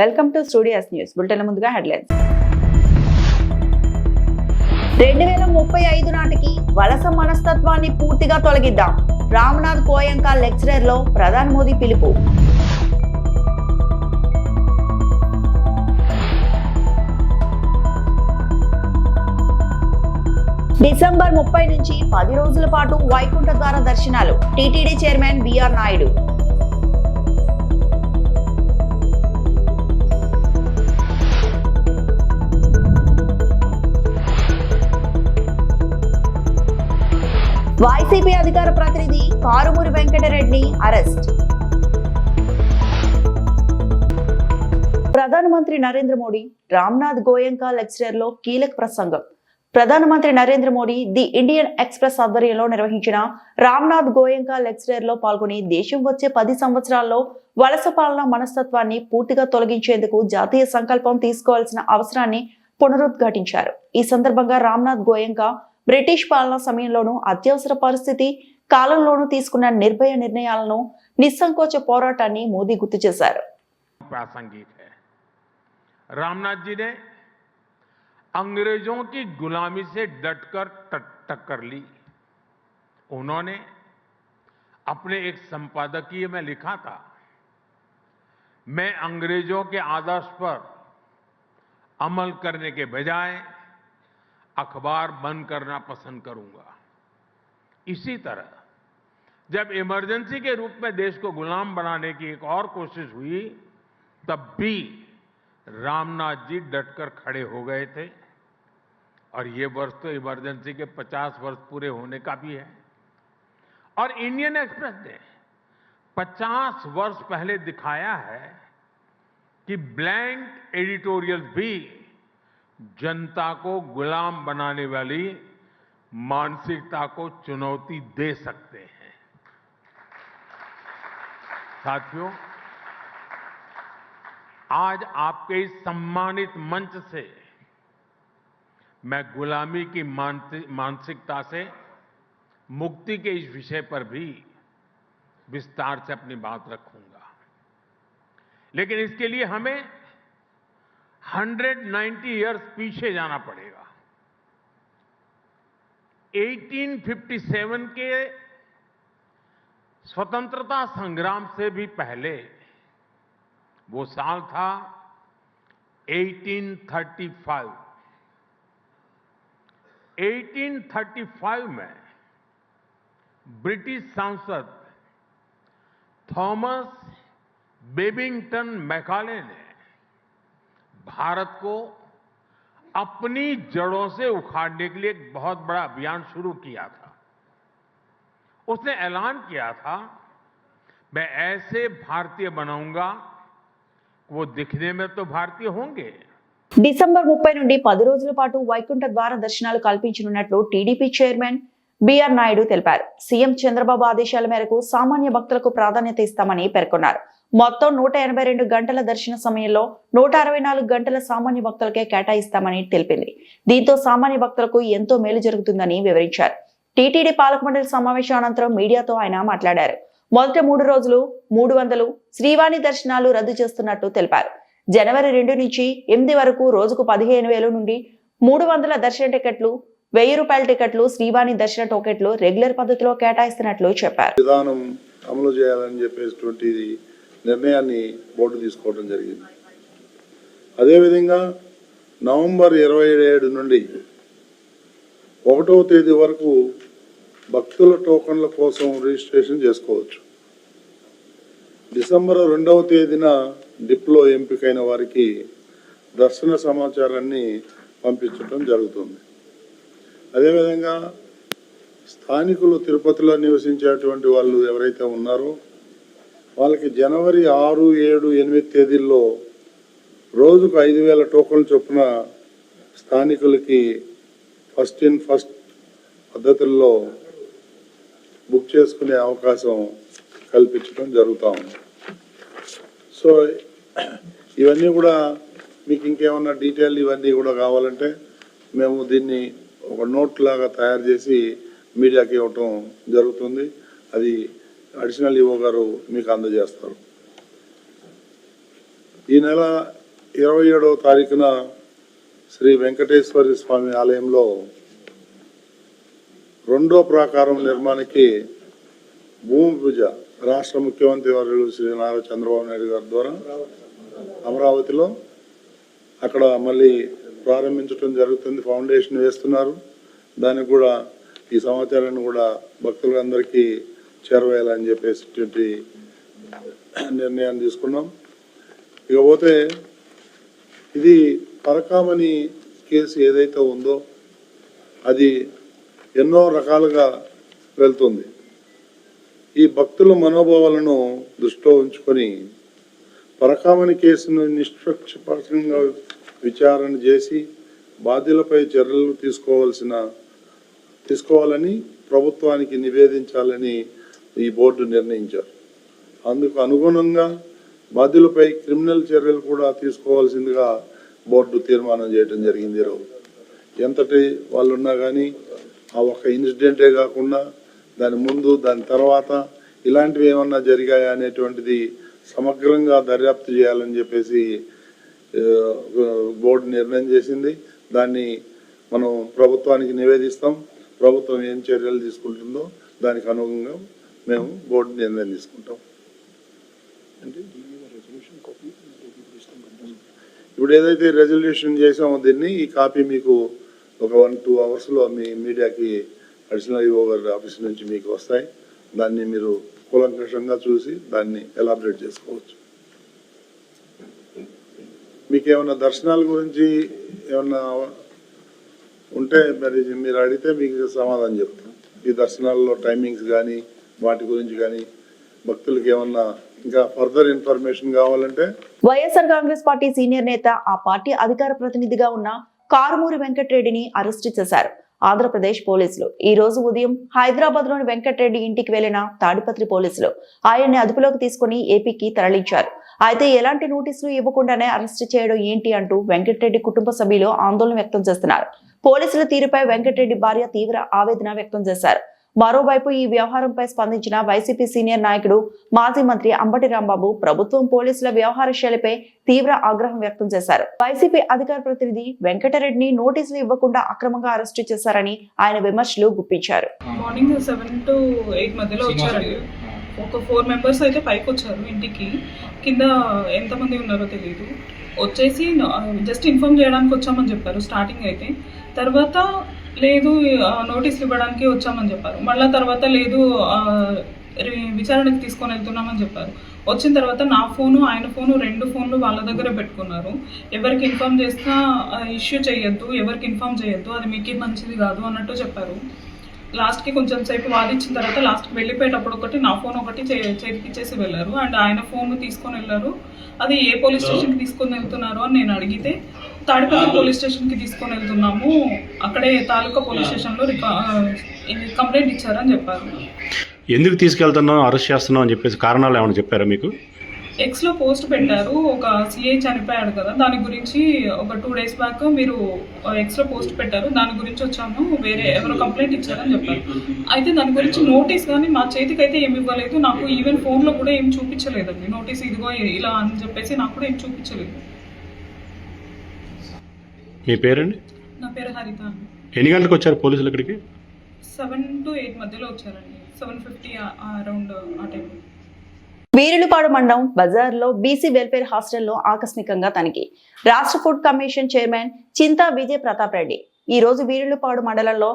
Welcome to studio news bulletin. ముందుగా headlines. 2035 నాటికి వలస మనస్తత్వాన్ని పూర్తిగా తొలగిద్దాం. రామ్నాథ్ గోయంకా లెక్చరర్ లో ప్రధాని మోదీ పిలుపు. డిసెంబర్ 30 నుంచి 10 రోజుల పాటు వైకుంఠ ద్వార దర్శనాలు. TTD chairman B R Naidu. YCP అధికార ప్రతినిధి కారుమూరి వెంకటరెడ్డి అరెస్ట్. ప్రధానమంత్రి నరేంద్ర మోడీ రామ్నాథ్ గోయంకా లెక్చరర్ లో కీలక ప్రసంగం. ప్రధానమంత్రి Narendra Modi the Indian Express ఆధ్వర్యంలో నిర్వహించిన రామ్నాథ్ గోయంకా లెక్చరర్ లో పాల్గొని దేశం వచ్చే 10 సంవత్సరాల్లో వలస పాలన మనస్తత్వాన్ని పూర్తిగా తొలగించేందుకు జాతీయ సంకల్పం తీసుకోవాల్సిన అవసరాన్ని పునరుద్ఘాటించారు. ఈ సందర్భంగా రామ్నాథ్ గోయంకా బ్రిటిష్ పాలన సమయంలోనూ అత్యవసర పరిస్థితి కాలంలోనూ తీసుకున్న నిర్భయ నిర్ణయాలను నిస్సంకోచ పోరాటాన్ని మోదీ గుర్తు చేశారు. प्रासंगिक है। रामनाथ जी ने अंग्रेजों की गुलामी से डटकर टक्कर ली। उन्होंने अपने एक संपादकीय में लिखा था, मैं अंग्रेजों के आदर्श पर अमल करने के बजाय अखबार बंद करना पसंद करूंगा। इसी तरह जब इमरजेंसी के रूप में देश को गुलाम बनाने की एक और कोशिश हुई, तब भी रामनाथ जी डटकर खड़े हो गए थे। और ये वर्ष तो इमरजेंसी के 50 वर्ष पूरे होने का भी है। और इंडियन एक्सप्रेस ने 50 वर्ष पहले दिखाया है कि ब्लैंक एडिटोरियल भी जनता को गुलाम बनाने वाली मानसिकता को चुनौती दे सकते हैं। साथियों, आज आपके इस सम्मानित मंच से मैं गुलामी की मानसिकता से मुक्ति के इस विषय पर भी विस्तार से अपनी बात रखूंगा। लेकिन इसके लिए हमें 190 इयर्स पीछे जाना पड़ेगा। 1857 के स्वतंत्रता संग्राम से भी पहले वो साल था 1835। 1835 में ब्रिटिश सांसद थॉमस बेबिंगटन मैकाले ने भारत को अपनी जड़ों से उखाड़ने के लिए एक बहुत बड़ा अभियान शुरू किया था। उसने ऐलान किया था, मैं ऐसे भारतीय बनाऊंगा वो दिखने में तो भारतीय होंगे। డిసెంబర్ 30 నుండి 10 రోజుల పాటు వైకుంఠ ద్వార దర్శనాలు కల్పించనున్నట్లు టీడీపీ చైర్మన్ బిఆర్ నాయుడు తెలిపారు. సీఎం చంద్రబాబు ఆదేశాల మేరకు సామాన్య భక్తులకు ప్రాధాన్యత ఇస్తామని పేర్కొన్నారు. మొత్తం 182 గంటల దర్శన సమయంలో 164 గంటల సామాన్య భక్తులకే కేటాయిస్తామని తెలిపింది. దీంతో సామాన్య భక్తులకు ఎంతో మేలు జరుగుతుందని వివరించారు. టీటీడీ పాలక మండలి సమావేశం అనంతరం మీడియాతో ఆయన మాట్లాడారు. మొదటి 3 రోజులు 300 శ్రీవాణి దర్శనాలు రద్దు చేస్తున్నట్టు తెలిపారు. జనవరి 2 నుంచి 8 వరకు రోజుకు 15,000 నుండి 300 దర్శన టికెట్లు, 1000 రూపాయల టికెట్లు, శ్రీవాణి దర్శన టోకెట్లు రెగ్యులర్ పద్ధతిలో కేటాయిస్తున్నట్లు చెప్పారు. విధానం అమలు చేయాలని చెప్పేటువంటి నిర్ణయాన్ని బోర్డు తీసుకోవడం జరిగింది. అదేవిధంగా నవంబర్ 27 నుండి 1వ తేదీ వరకు భక్తుల టోకన్ల కోసం రిజిస్ట్రేషన్ చేసుకోవచ్చు. డిసెంబర్ 2వ తేదీన డిప్లో ఎంపికైన వారికి దర్శన సమాచారాన్ని పంపించడం జరుగుతుంది. అదేవిధంగా స్థానికులు తిరుపతిలో నివసించేటువంటి వాళ్ళు ఎవరైతే ఉన్నారో వాళ్ళకి జనవరి 6, 7, 8 తేదీల్లో రోజుకు 5,000 టోకన్ల చొప్పున స్థానికులకి ఫస్ట్ ఇన్ ఫస్ట్ పద్ధతుల్లో బుక్ చేసుకునే అవకాశం కల్పించడం జరుగుతూ ఉంది. సో ఇవన్నీ కూడా మీకు ఇంకేమన్నా డీటెయిల్ ఇవన్నీ కూడా కావాలంటే మేము దీన్ని ఒక నోట్ లాగా తయారు చేసి మీడియాకి ఇవ్వటం జరుగుతుంది. అది అడిషనల్ ఈవో గారు మీకు అందజేస్తారు. ఈ నెల 27వ తారీఖున శ్రీ వెంకటేశ్వర స్వామి ఆలయంలో రెండో ప్రాకారం నిర్మాణానికి భూమి పూజ రాష్ట్ర ముఖ్యమంత్రి వర్యులు శ్రీ నారా చంద్రబాబు నాయుడు గారి ద్వారా అమరావతిలో అక్కడ మళ్ళీ ప్రారంభించడం జరుగుతుంది. ఫౌండేషన్ వేస్తున్నారు. దానికి కూడా ఈ సమాచారాన్ని కూడా భక్తులందరికీ చేరవేయాలని చెప్పేసి నిర్ణయాన్ని తీసుకున్నాం. ఇకపోతే ఇది పరకామణి కేసు ఏదైతే ఉందో అది ఎన్నో రకాలుగా వెళ్తుంది. ఈ భక్తుల మనోభావాలను దృష్టిలో ఉంచుకొని పరకామణి కేసును నిష్పక్షపాతంగా విచారణ చేసి బాధ్యులపై చర్యలు తీసుకోవాలని ప్రభుత్వానికి నివేదించాలని ఈ బోర్డు నిర్ణయించారు. అందుకు అనుగుణంగా బాధ్యులపై క్రిమినల్ చర్యలు కూడా తీసుకోవాల్సిందిగా బోర్డు తీర్మానం చేయడం జరిగింది. ఈరోజు ఎంతటి వాళ్ళు ఉన్నా కానీ ఆ ఒక్క ఇన్సిడెంటే కాకుండా దాని ముందు దాని తర్వాత ఇలాంటివి ఏమన్నా జరిగాయా అనేటువంటిది సమగ్రంగా దర్యాప్తు చేయాలని చెప్పేసి బోర్డు నిర్ణయం చేసింది. దాన్ని మనం ప్రభుత్వానికి నివేదిస్తాం. ప్రభుత్వం ఏం చర్యలు తీసుకుంటుందో దానికి అనుగుణంగా మేము బోర్డు నిర్ణయం తీసుకుంటాం. ఇప్పుడు ఏదైతే రెజల్యూషన్ చేసామో దీన్ని ఈ కాపీ మీకు ఒక 1-2 అవర్స్లో మీ మీడియాకి అడిషనల్ ఈఓ గారి ఆఫీస్ నుంచి మీకు వస్తాయి. దాన్ని మీరు కూలంకషంగా చూసి దాన్ని ఎలాబరేట్ చేసుకోవచ్చు. మీకు ఏమన్నా దర్శనాల గురించి ఏమన్నా ఉంటే మరి మీరు అడిగితే మీకు సమాధానం చెప్తాం. ఈ దర్శనాల్లో టైమింగ్స్ కానీ వాటి గురించి కానీ భక్తులకి ఏమన్నా ఇంకా ఫర్దర్ ఇన్ఫర్మేషన్ కావాలంటే. వైఎస్ఆర్ కాంగ్రెస్ పార్టీ సీనియర్ నేత ఆ పార్టీ అధికార ప్రతినిధిగా ఉన్న కారుమూరి వెంకటరెడ్డిని అరెస్టు చేశారు ఆంధ్రప్రదేశ్ పోలీసులు. ఈ రోజు ఉదయం హైదరాబాద్ లోని వెంకటరెడ్డి ఇంటికి వెళ్లిన తాడిపత్రి పోలీసులు ఆయన్ని అదుపులోకి తీసుకుని ఏపీకి తరలించారు. అయితే ఎలాంటి నోటీసులు ఇవ్వకుండానే అరెస్టు చేయడం ఏంటి అంటూ వెంకటరెడ్డి కుటుంబ సభ్యులు ఆందోళన వ్యక్తం చేస్తున్నారు. పోలీసుల తీరుపై వెంకటరెడ్డి భార్య తీవ్ర ఆవేదన వ్యక్తం చేశారు. మరోవైపు ఈ వ్యవహారంపై స్పందించిన వైసీపీ సీనియర్ నాయకుడు మాజీ మంత్రి అంబటి రాంబాబు ప్రభుత్వం పోలీసుల వ్యవహార శైలిపై తీవ్ర ఆగ్రహం వ్యక్తం చేశారు. వైసీపీ అధికార ప్రతినిధి వెంకటరెడ్డిని నోటీసులు ఇవ్వకుండా అక్రమంగా అరెస్టు చేశారని ఆయన విమర్శలు గుప్పించారు. మార్నింగ్ 7 to 8 మధ్యలో వచ్చారండి. ఒక 4 మెంబర్స్ అయితే పైకి వచ్చారు ఇంటికి. కింద ఎంతమంది ఉన్నారో తెలియదు. వచ్చేసి జస్ట్ ఇన్ఫార్మ్ చేయడానికి వచ్చామని చెప్పారు స్టార్టింగ్ అయితే. తర్వాత లేదు నోటీసులు ఇవ్వడానికి వచ్చామని చెప్పారు. మళ్ళీ తర్వాత లేదు విచారణకు తీసుకొని వెళ్తున్నామని చెప్పారు. వచ్చిన తర్వాత నా ఫోను ఆయన ఫోను 2 ఫోన్లు వాళ్ళ దగ్గర పెట్టుకున్నారు. ఎవరికి ఇన్ఫార్మ్ చేసినా ఇష్యూ చేయొద్దు, ఎవరికి ఇన్ఫార్మ్ చేయొద్దు, అది మీకే మంచిది కాదు అన్నట్టు చెప్పారు. లాస్ట్కి కొంచెం సేపు వాదించిన తర్వాత లాస్ట్కి వెళ్ళిపోయేటప్పుడు ఒకటి నా ఫోన్ ఒకటి చేతికిచ్చేసి వెళ్ళారు. అండ్ ఆయన ఫోన్ తీసుకొని వెళ్ళారు. అది ఏ పోలీస్ స్టేషన్కి తీసుకొని వెళ్తున్నారు అని నేను అడిగితే తాడిపత్రి పోలీస్ స్టేషన్కి తీసుకొని వెళ్తున్నాము, అక్కడే తాలూకా పోలీస్ స్టేషన్లో కంప్లైంట్ ఇచ్చారని చెప్పారు. ఎందుకు తీసుకెళ్తున్నావు, అరెస్ట్ చేస్తున్నావు అని చెప్పేసి కారణాలు ఏమైనా చెప్పారా మీకు? ఎక్స్లో పోస్ట్ పెట్టారు, ఒక సిఐ చనిపోయాడు కదా, దాని గురించి ఒక 2 days బ్యాక్ మీరు ఎక్స్లో పోస్ట్ పెట్టారు, దాని గురించి వచ్చాము, వేరే ఎవరో కంప్లైంట్ ఇచ్చారని చెప్పారు. అయితే దాని గురించి నోటీస్ కానీ మా చేతికి అయితే ఏమి ఇవ్వలేదు. నాకు ఈవెన్ ఫోన్లో కూడా ఏం చూపించలేదండి నోటీస్, ఇదిగో ఇలా అని చెప్పేసి నాకు కూడా ఏం చూపించలేదు. మీ పేరండి? నా పేరు హరిత. ఎన్ని గంటలకు వచ్చారు పోలీసులు ఇక్కడికి? 7 to 8 మధ్యలో వచ్చారండి. 7:50 అరౌండ్ ఆ టైం. వీరులపాడు మండలం బజార్లో బీసీ వెల్ఫేర్ హాస్టల్లో ఆకస్మికంగా తనిఖీ. రాష్ట్ర ఫుడ్ కమిషన్ చైర్మన్ చింతా విజయ్ ప్రతాప్ రెడ్డి ఈ రోజు వీరులపాడు మండలంలో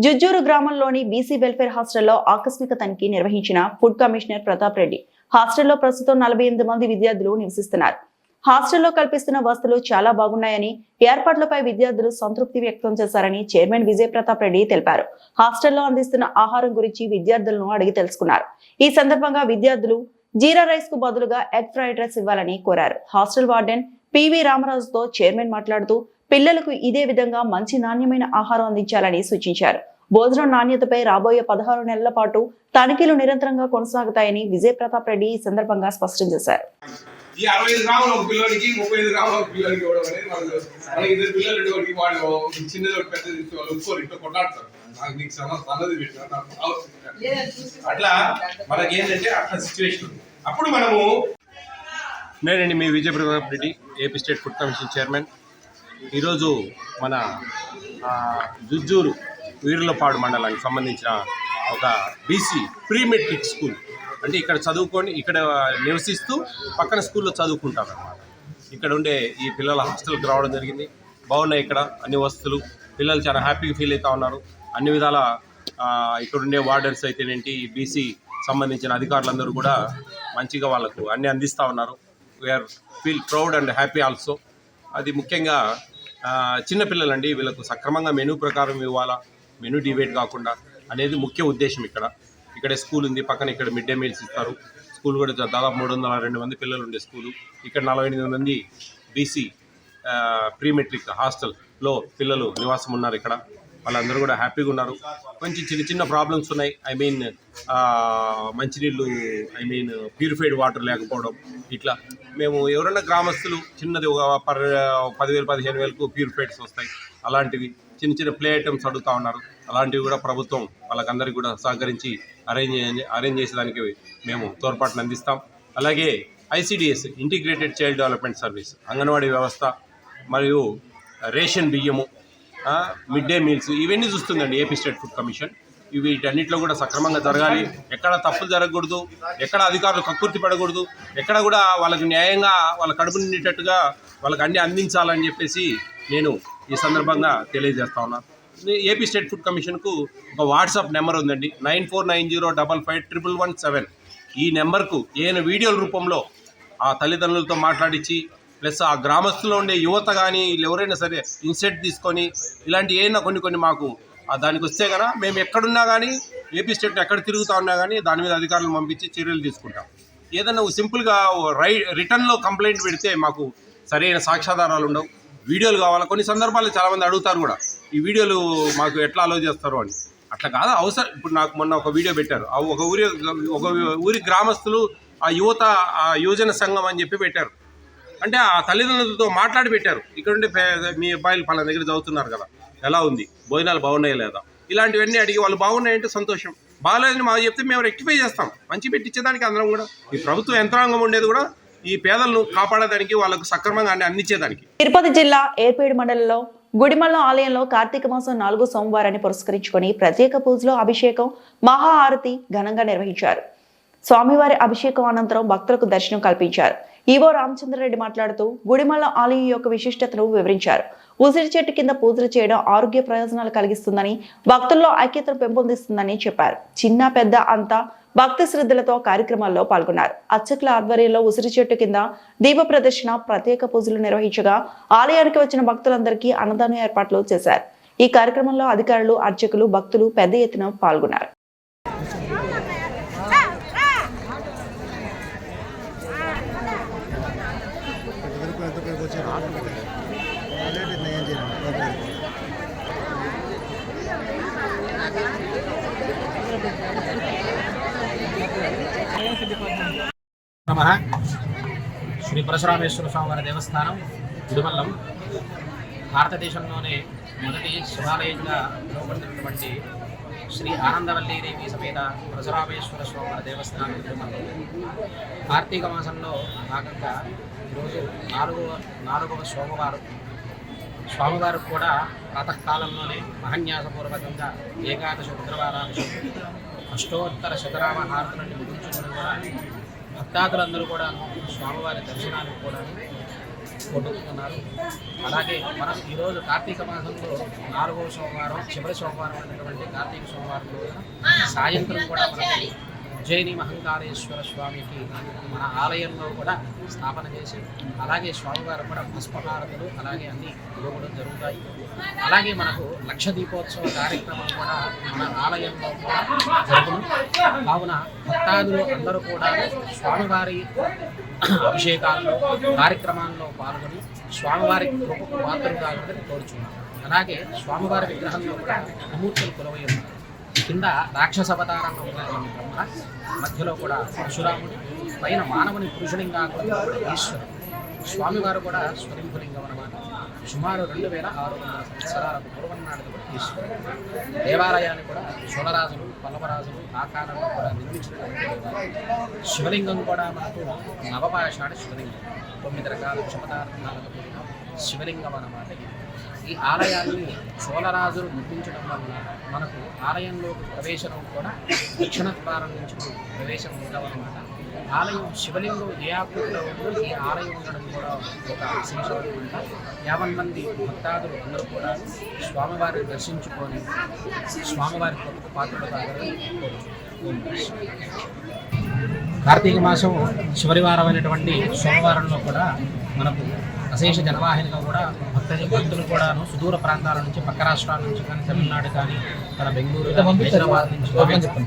జుజ్జూరు గ్రామంలోని బీసీ వెల్ఫేర్ హాస్టల్లో ఆకస్మిక తనిఖీ నిర్వహించిన ఫుడ్ కమిషనర్ ప్రతాప్ రెడ్డి. హాస్టల్లో ప్రస్తుతం 48 మంది విద్యార్థులు నివసిస్తున్నారు. హాస్టల్లో కల్పిస్తున్న వసతులు చాలా బాగున్నాయని, ఏర్పాట్లపై విద్యార్థులు సంతృప్తి వ్యక్తం చేశారని చైర్మన్ విజయ్ ప్రతాప్ రెడ్డి తెలిపారు. హాస్టల్లో అందిస్తున్న ఆహారం గురించి విద్యార్థులను అడిగి తెలుసుకున్నారు. ఈ సందర్భంగా విద్యార్థులు జీరా రైస్ కు బదులుగా ఎగ్ ఫ్రైడ్ రైస్ ఇవ్వాలని కోరారు. హాస్టల్ వార్డెన్ పివి రామరాజుతో చైర్మన్ మాట్లాడుతూ పిల్లలకు ఇదే విధంగా మంచి నాణ్యమైన ఆహారం అందించాలని సూచించారు. భోజనం నాణ్యతపై రాబోయే 16 నెలల పాటు తనిఖీలు నిరంతరంగా కొనసాగుతాయని విజయ్ ప్రతాప్ రెడ్డి ఈ సందర్భంగా స్పష్టం చేశారు. ఈ 65 గ్రాముల ఒక పిల్లలకి 35 గ్రాముల ఒక పిల్లలకి ఇవ్వడం అనేది మనకి 2 పిల్లలు వాడు చిన్నది ఒక పెద్దది వాళ్ళు ఒప్పుకోరు, ఇంట్లో కొట్టాడతారు. నాకు నీకు సన్నది పెట్టినా అట్లా మనకి ఏంటంటే అట్లా సిచ్యువేషన్. అప్పుడు మనము నేనండి మీ Vijaya Pratap Reddy, AP state food commission chairman. ఈరోజు మన జుజ్జూరు వీరులపాడు మండలానికి సంబంధించిన ఒక బీసీ ప్రీ మెట్రిక్ స్కూల్, అంటే ఇక్కడ చదువుకొని ఇక్కడ నివసిస్తూ పక్కన స్కూల్లో చదువుకుంటారు అన్నమాట. ఇక్కడ ఉండే ఈ పిల్లల హాస్టల్కి రావడం జరిగింది. బాగున్నాయి ఇక్కడ అన్ని వసతులు, పిల్లలు చాలా హ్యాపీగా ఫీల్ అవుతూ ఉన్నారు. అన్ని విధాల ఇక్కడ ఉండే వార్డర్స్ అయితేనేంటి, బీసీ సంబంధించిన అధికారులందరూ కూడా మంచిగా వాళ్ళకు అన్ని అందిస్తూ ఉన్నారు. We are feel proud and happy also. అది ముఖ్యంగా చిన్నపిల్లలండి, వీళ్ళకు సక్రమంగా మెనూ ప్రకారం ఇవ్వాలా, మెనూ డివైడ్ కాకుండా అనేది ముఖ్య ఉద్దేశం. ఇక్కడే స్కూల్ ఉంది, పక్కన ఇక్కడ మిడ్ డే మీల్స్ ఇస్తారు. స్కూల్ కూడా దాదాపు 302 మంది పిల్లలు ఉండే స్కూలు. ఇక్కడ 48 మంది బీసీ ప్రీ మెట్రిక్ హాస్టల్లో పిల్లలు నివాసం ఉన్నారు. ఇక్కడ వాళ్ళందరూ కూడా హ్యాపీగా ఉన్నారు. కొంచెం చిన్న ప్రాబ్లమ్స్ ఉన్నాయి. మంచినీళ్ళు ప్యూరిఫైడ్ వాటర్ లేకపోవడం. ఇట్లా మేము ఎవరైనా గ్రామస్తులు చిన్నది ఒక 10,000-15,000కు ప్యూరిఫైడ్స్ వస్తాయి. అలాంటివి చిన్న ప్లే ఐటమ్స్ అడుగుతూ ఉన్నారు. అలాంటివి కూడా ప్రభుత్వం వాళ్ళకందరికీ కూడా సహకరించి అరేంజ్ చేసేదానికి మేము తోడ్పాటును అందిస్తాం. అలాగే ICDS integrated child development service, anganwadi వ్యవస్థ మరియు రేషన్ బియ్యము, మిడ్ డే మీల్స్, ఇవన్నీ చూస్తుందండి ఏపీ స్టేట్ ఫుడ్ కమిషన్. వీటన్నిటిలో కూడా సక్రమంగా జరగాలి, ఎక్కడ తప్పులు జరగకూడదు, ఎక్కడ అధికారులు కక్కుర్తి పడకూడదు, ఎక్కడ కూడా వాళ్ళకి న్యాయంగా వాళ్ళ కడుపు నిండేటట్టుగా వాళ్ళకి అన్ని అందించాలని చెప్పేసి నేను ఈ సందర్భంగా తెలియజేస్తా ఉన్నాను. ఏపీ స్టేట్ ఫుడ్ కమిషన్కు ఒక వాట్సాప్ నెంబర్ ఉందండి, 9490551117. ఈ నెంబర్కు ఏదైనా వీడియోల రూపంలో ఆ తల్లిదండ్రులతో మాట్లాడించి, ప్లస్ ఆ గ్రామస్తుల్లో ఉండే యువత కానీ ఎవరైనా సరే ఇన్సెట్ తీసుకొని ఇలాంటి ఏమైనా కొన్ని మాకు దానికి వస్తే కనుక మేము ఎక్కడున్నా కానీ, ఏపీ స్టేట్లో ఎక్కడ తిరుగుతూ ఉన్నా కానీ దాని మీద అధికారులను పంపించి చర్యలు తీసుకుంటాం. ఏదైనా సింపుల్గా రిటర్న్లో కంప్లైంట్ పెడితే మాకు సరైన సాక్ష్యాధారాలు ఉండవు, వీడియోలు కావాలి. కొన్ని సందర్భాల్లో చాలామంది అడుగుతారు కూడా, ఈ వీడియోలు మాకు ఎట్లా అలో చేస్తారు అని. అట్లా కాదు, అవసరం. ఇప్పుడు నాకు మొన్న ఒక వీడియో పెట్టారు, ఒక ఊరి గ్రామస్తులు ఆ యువజన సంఘం అని చెప్పి పెట్టారు. అంటే ఆ తల్లిదండ్రులతో మాట్లాడి పెట్టారు, ఇక్కడ ఉండే మీ అబ్బాయిలు పలానా దగ్గర చదువుతున్నారు కదా, ఎలా ఉంది, భోజనాలు బాగున్నాయా లేదా, ఇలాంటివన్నీ అడిగి వాళ్ళు బాగున్నాయంటే సంతోషం, బాగాలేదని మాకు చెప్తే మేము రెక్టిఫై చేస్తాం. మంచి పెట్టించేదానికి అందరం కూడా, ఈ ప్రభుత్వ యంత్రాంగం ఉండేది కూడా ఈ పేదలను కాపాడేదానికి, వాళ్ళకు సక్రమంగా అందించేదానికి. తిరుపతి జిల్లా ఏర్పేడు మండలంలో గుడిమల్ల ఆలయంలో కార్తీక మాసం 4వ సోమవారాన్ని పురస్కరించుకొని ప్రత్యేక పూజలు, అభిషేకం, మహా ఆరతి ఘనంగా నిర్వహించారు. స్వామివారి అభిషేకం అనంతరం భక్తులకు దర్శనం కల్పించారు. ఈవో రామచంద్రరెడ్డి మాట్లాడుతూ గుడిమల్ల ఆలయం యొక్క విశిష్టతను వివరించారు. ఉసిరి చెట్టు కింద పూజలు చేయడం ఆరోగ్య ప్రయోజనాలు కలిగిస్తుందని, భక్తుల్లో ఐక్యతను పెంపొందిస్తుందని చెప్పారు. చిన్న పెద్ద అంతా భక్తి శ్రద్ధలతో కార్యక్రమాల్లో పాల్గొన్నారు. అర్చకుల ఆధ్వర్యంలో ఉసిరి చెట్టు కింద దీప ప్రదర్శన, ప్రత్యేక పూజలు నిర్వహించగా ఆలయానికి వచ్చిన భక్తులందరికీ అన్నదాన ఏర్పాట్లు చేశారు. ఈ కార్యక్రమంలో అధికారులు, అర్చకులు, భక్తులు పెద్ద ఎత్తున పాల్గొన్నారు. నమః. శ్రీ పరశురామేశ్వర స్వామివారి దేవస్థానం గుడిమల్లం భారతదేశంలోనే మొదటి శివాలయంగా పిలువబడినటువంటి శ్రీ ఆనందవల్లీదేవి సమేత పరశురామేశ్వర స్వామివారి దేవస్థానం గుడిమల్లం. కార్తీక మాసంలో భాగంగా ఈరోజు నాలుగవ సోమవారం. స్వామివారికి కూడా ప్రాతకాలంలోనే మహన్యాసపూర్వకంగా ఏకాదశి రుద్రవారాలు, అష్టోత్తర శతనామ హారతులను ముగించుకుని కూడా భక్తాదులందరూ కూడా స్వామివారి దర్శనానికి కూడా కొట్టుకున్నారు. అలాగే మనం ఈరోజు కార్తీక మాసంలో 4వ సోమవారం, చివరి సోమవారం అయినటువంటి కార్తీక సోమవారం రోజున సాయంత్రం కూడా మనకి ఉజ్జయిని మహంకాళేశ్వర స్వామికి మన ఆలయంలో కూడా స్థాపన చేసి, అలాగే స్వామివారు కూడా పుష్పహారతులు అలాగే అన్ని ఇవ్వడం జరుగుతాయి. అలాగే మనకు లక్ష దీపోత్సవ కార్యక్రమం కూడా మన ఆలయంలో కూడా జరుగును. కావున భక్తాదులు అందరూ కూడా స్వామివారి అభిషేకాల్లో, కార్యక్రమాల్లో పాల్గొని స్వామివారి కృపకు పాత్రలు కావాలని కోరుచున్నాం. అలాగే స్వామివారి విగ్రహంలో కూడా మూర్తులు కొలువై ఉన్నారు. కింద రాక్షస అవతారంలో ఉన్నటువంటి బ్రహ్మ, మధ్యలో కూడా పరశురాముడు, పైన మానవుని పురుషునిగా ఈశ్వరుడు. స్వామివారు కూడా స్వలింగలింగం అన్నమాట. సుమారు 2600 సంవత్సరాలకు పూర్వం నాటిది కూడా ఈశ్వరుడు. దేవాలయాన్ని కూడా చోళరాజులు పల్లవరాజులు ఆ కాలంలో కూడా నిర్మించినటువంటి దేవాలయం. శివలింగం కూడా మనకు నవపాషాణ శివలింగం, 9 రకాల క్షమతార్థాలకు కూడిన శివలింగం అన్నమాట. ఈ ఆలయాన్ని చోళరాజులు నిర్మించడం వల్ల మనకు ఆలయంలోకి ప్రవేశం కూడా దక్షిణ ద్వారం నుంచి ప్రవేశం ఉండవన్నమాట. ఆలయం శివలింగం ఏ ఆకృతిలో ఉందో ఈ ఆలయం ఉండడం కూడా ఒక విశేషమైన 50 మంది భక్తాదులు అందరూ కూడా స్వామివారిని దర్శించుకొని స్వామివారి కృపకు పాత్రలు కాగలని కోరుచున్నాను. కార్తీక మాసం చివరి వారమైనటువంటి సోమవారంలో కూడా మనకు అశేష జనవాహినిగా కూడా భక్తులు కూడాను సుదూర ప్రాంతాల నుంచి పక్క రాష్ట్రాల నుంచి కానీ తమిళనాడు కానీ మన బెంగళూరు హైదరాబాద్ నుంచి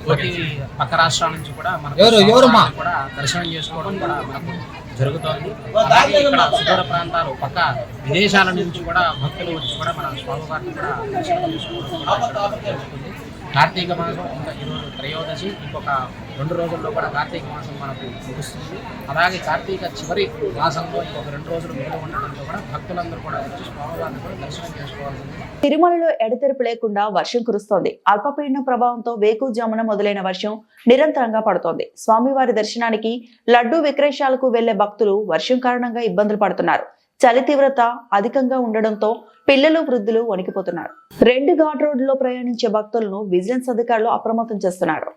ప్రతి పక్క రాష్ట్రాల నుంచి కూడా మనకు కూడా దర్శనం చేసుకోవడం కూడా మనకు జరుగుతోంది. అలాగే ఇక్కడ సుదూర ప్రాంతాలు పక్క విదేశాల నుంచి కూడా భక్తులు వచ్చి కూడా మన స్వామివారిని కూడా దర్శనం చేసుకోవడం కూడా జరుగుతుంది. కార్తీక మాసం ఇంకా ఈరోజు త్రయోదశి, ఇంకొక 2 రోజుల్లో కూడా కార్తీక మాసం మనకు ముగుస్తుంది. అలాగే కార్తీక చివరి మాసంలో ఇంకొక 2 రోజులు మిగిలి ఉండడంతో కూడా భక్తులందరూ కూడా వచ్చి స్వామివారిని కూడా దర్శనం చేసుకోవాల్సింది. తిరుమలలో ఎడతెరిపి లేకుండా వర్షం కురుస్తోంది. అల్పపీడన ప్రభావంతో వేకువజామున మొదలైన వర్షం నిరంతరంగా పడుతోంది. స్వామివారి దర్శనానికి లడ్డూ విక్రయశాలకు వెళ్లే భక్తులు వర్షం కారణంగా ఇబ్బందులు పడుతున్నారు. చలి తీవ్రత అధికంగా ఉండడంతో పిల్లలు వృద్ధులు వణికిపోతున్నారు. 2 ఘాట్ రోడ్డులో ప్రయాణించే భక్తులను విజిలెన్స్ అధికారులు అప్రమత్తం చేస్తున్నారు.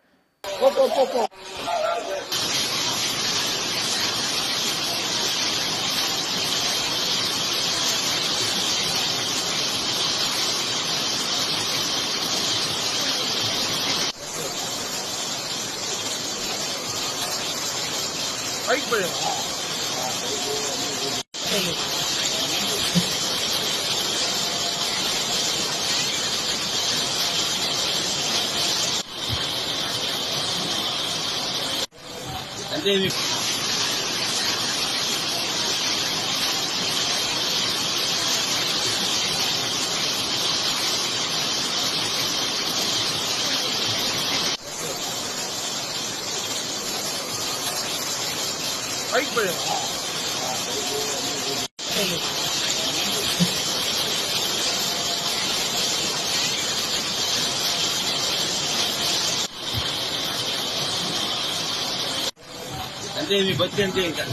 అంటే మీ బతి అంటే ఇంకా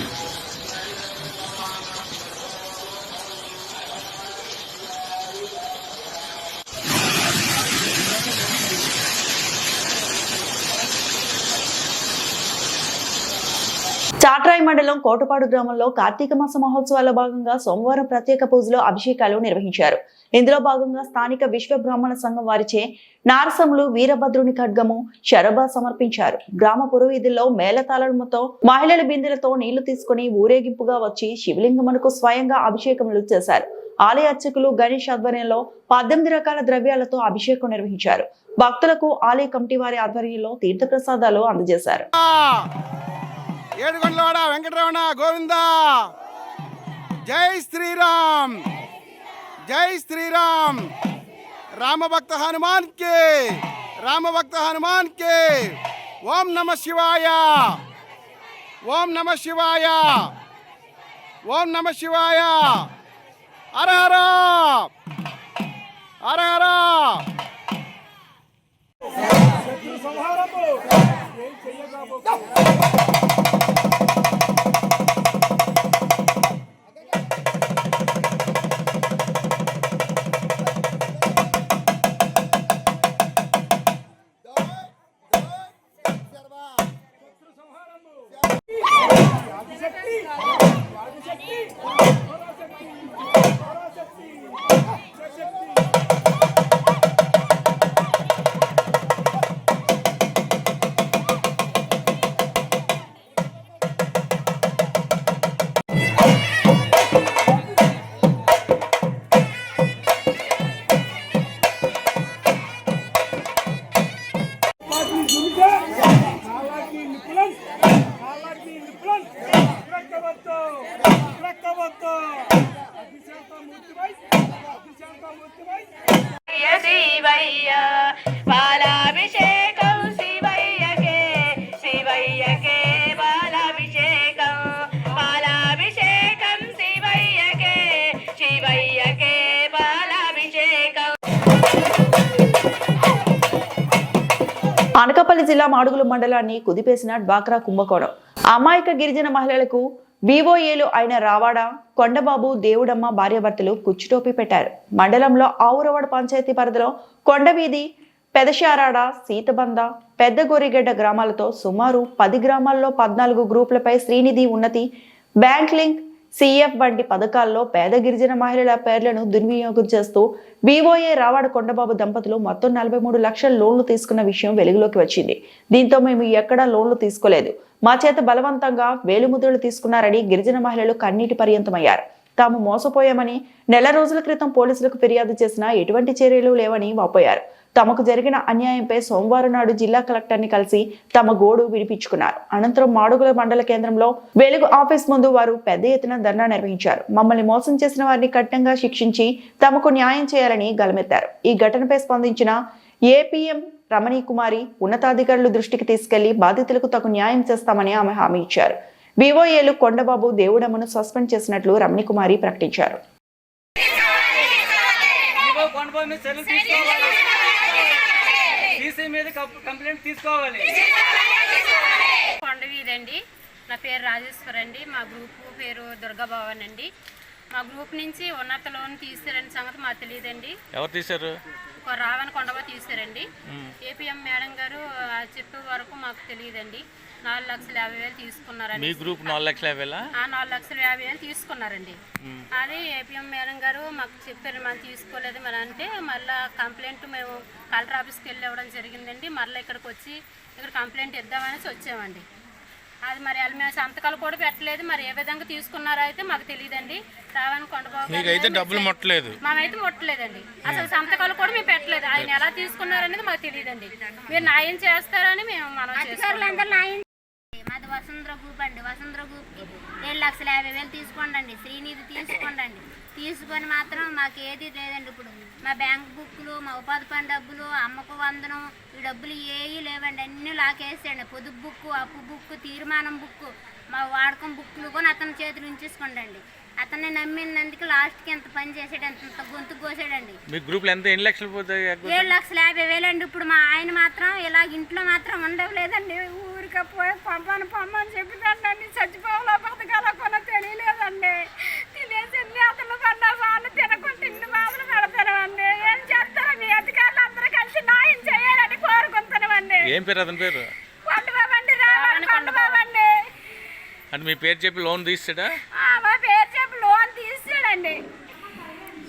చాట్రాయి మండలం కోటపాడు గ్రామంలో కార్తీక మాస మహోత్సవాల్లో భాగంగా సోమవారం ప్రత్యేక పూజలు అభిషేకాలు నిర్వహించారు. ఇందులో భాగంగా స్థానిక విశ్వ బ్రాహ్మణ సంఘం వారిచే నారసములు వీరభద్రుని ఖడ్గము శరభ సమర్పించారు. గ్రామ పురోవీధుల్లో మేళతాళముతో మహిళల బిందెలతో నీళ్లు తీసుకుని ఊరేగింపుగా వచ్చి శివలింగమునకు స్వయంగా అభిషేకములు చేశారు. ఆలయ అర్చకులు గణేష్ ఆధ్వర్యంలో 18 రకాల ద్రవ్యాలతో అభిషేకం నిర్వహించారు. భక్తులకు ఆలయ కమిటీ వారి ఆధ్వర్యంలో తీర్థ ప్రసాదాలు అందజేశారు. ఏడుగొండలవాడ వెంకటరమణ గోవింద. జై శ్రీరామ్, జై శ్రీరామ్. రామభక్త హనుమాన్ కే, రామభక్త హనుమాన్ కే. ఓం నమ శివాయ, ఓం నమ శివాయ, ఓం నమ శివాయ. హర హర, హర హర. అనకాపల్లి జిల్లా మాడుగుల మండలాన్ని కుదిపేసిన డ్వాక్రా కుంభకోణం. అమాయక గిరిజన మహిళలకు వివోఏలు అయిన రావాడ, కొండబాబు, దేవుడమ్మ భార్యాభర్తలు కుచ్చుటోపీ పెట్టారు. మండలంలో ఆవురవాడ పంచాయతీ పరిధిలో కొండవీధి, పెదశారాడ, సీతబంద, పెద్ద గోరిగడ్డ గ్రామాలతో సుమారు 10 గ్రామాల్లో 14 గ్రూపులపై శ్రీనిధి, ఉన్నతి, బ్యాంక్ లింక్, CF వంటి పథకాల్లో పేద గిరిజన మహిళల పేర్లను దుర్వినియోగం చేస్తూ వివోఏ రావాడ కొండబాబు దంపతులు మొత్తం 43 లక్షల లోన్లు తీసుకున్న విషయం వెలుగులోకి వచ్చింది. దీంతో మేము ఎక్కడా లోన్లు తీసుకోలేదు, మా చేత బలవంతంగా వేలుముద్రలు తీసుకున్నారని గిరిజన మహిళలు కన్నీటి పర్యంతమయ్యారు. తాము మోసపోయామని నెల రోజుల క్రితం పోలీసులకు ఫిర్యాదు చేసినా ఎటువంటి చర్యలు లేవని వాపోయారు. తమకు జరిగిన అన్యాయంపై సోమవారం నాడు జిల్లా కలెక్టర్ని కలిసి తమ గోడు వినిపించుకున్నారు. అనంతరం మాడుగుల మండల కేంద్రంలో వెలుగు ఆఫీస్ ముందు వారు పెద్ద ఎత్తున ధర్నా నిర్వహించారు. మమ్మల్ని మోసం చేసిన వారిని కఠినంగా శిక్షించి తమకు న్యాయం చేయాలని గలమెత్తారు. ఈ ఘటనపై స్పందించిన ఏపీఎం రమణీ కుమారి ఉన్నతాధికారుల దృష్టికి తీసుకెళ్లి బాధితులకు తగు న్యాయం చేస్తామని ఆమె హామీ ఇచ్చారు. వివోఏలు కొండబాబు, దేవుడమ్మను సస్పెండ్ చేసినట్లు రమణీ కుమారి ప్రకటించారు. కొండవీధండి, నా పేరు రాజేశ్వర్ అండి. మా గ్రూప్ పేరు దుర్గాభవన్ అండి. మా గ్రూప్ నుంచి ఉన్నత లోన్ తీసారని సంగతి మాకు తెలియదండి. ఎవరు తీశారు? రావణ కొండబాబు తీసారండి. ఏపీఎం మేడం గారు చెప్పే వరకు మాకు తెలియదండి. 4,50,000 తీసుకున్నారండి. మీ గ్రూప్ 4,50,000? 4,50,000 తీసుకున్నారండి. అది ఏపీఎం మేడం గారు మాకు చెప్పారు, మనం తీసుకోలేదు మరి అంటే మళ్ళీ కంప్లైంట్ మేము కలెక్టర్ ఆఫీస్కి వెళ్ళి ఇవ్వడం జరిగిందండి. మళ్ళీ ఇక్కడికి వచ్చి ఇక్కడ కంప్లైంట్ ఇద్దామనేసి వచ్చామండి. అది మరి వాళ్ళు మేము సంతకాలు కూడా పెట్టలేదు, మరి ఏ విధంగా తీసుకున్నారో అయితే మాకు తెలియదండి. రావణ కొండబాబు మీకైతే డబ్బులు ముట్టలేదు? మేమైతే ముట్టలేదండి, అసలు సంతకాలు కూడా మేము పెట్టలేదు. ఆయన ఎలా తీసుకున్నారనేది మాకు తెలియదండి. మీరు న్యాయం చేస్తారని మేము మనం మాది వసుంధర గ్రూప్ అండి. వసుంధర గ్రూప్కి 7,50,000 తీసుకోండి. శ్రీనిధి తీసుకోండి. తీసుకొని మాత్రం మాకు ఏది లేదండి. ఇప్పుడు మా బ్యాంక్ బుక్లు, మా ఉపాధి పని డబ్బులు, అమ్మకు వందనం, ఈ డబ్బులు ఏవి లేవండి. అన్నీ లాకేసాడు. పొదుపు బుక్కు, అప్పు బుక్కు, తీర్మానం బుక్కు, మా వాడకం బుక్లు కూడా అతని చేతులు ఉంచేసుకోండి. అతన్ని నమ్మినందుకు లాస్ట్కి ఎంత పని చేసాడు, ఎంత గొంతు కోసాడండి. మీ గ్రూప్లో ఎంత? ఎన్ని లక్షలు పోతాయి? 7,50,000 అండి. ఇప్పుడు మా ఆయన మాత్రం ఇలా ఇంట్లో మాత్రం ఉండలేదండి. ఊరికే పోయి పొమ్మని చెప్పిదండి. చచ్చిపోవాలో బతకాలో కొన తెలియలేదండి. తినేసింది అతను కన్నా వాళ్ళు తినకుండా ఇన్ని బాధలు పెడతానండి. ఏం చేస్తారో మీ అధికారులు అందరూ కలిసి న్యాయం చేయాలని కోరుకుంటున్నామండి. ఏం పేరు అతని పేరు? కొండబాబు అండి. రావణ కొండబాబు అండి. అంటే మీ పేరు చెప్పి లోన్ తీస్తాడా? మా పేరు చెప్పి లోన్ తీసాడండి.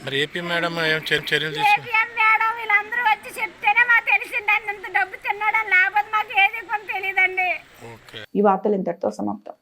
మరి ఏపీ మేడం చర్యలు ఏపీఎం మేడం వీళ్ళందరూ వచ్చి చెప్తేనే మాకు తెలిసిందండి. ఇంత డబ్బు తిన్నాడని, లేకపోతే మాకు ఏది కొన్ని తెలియదండి. ఈ వార్తలు ఇంతటితో సమాప్తం.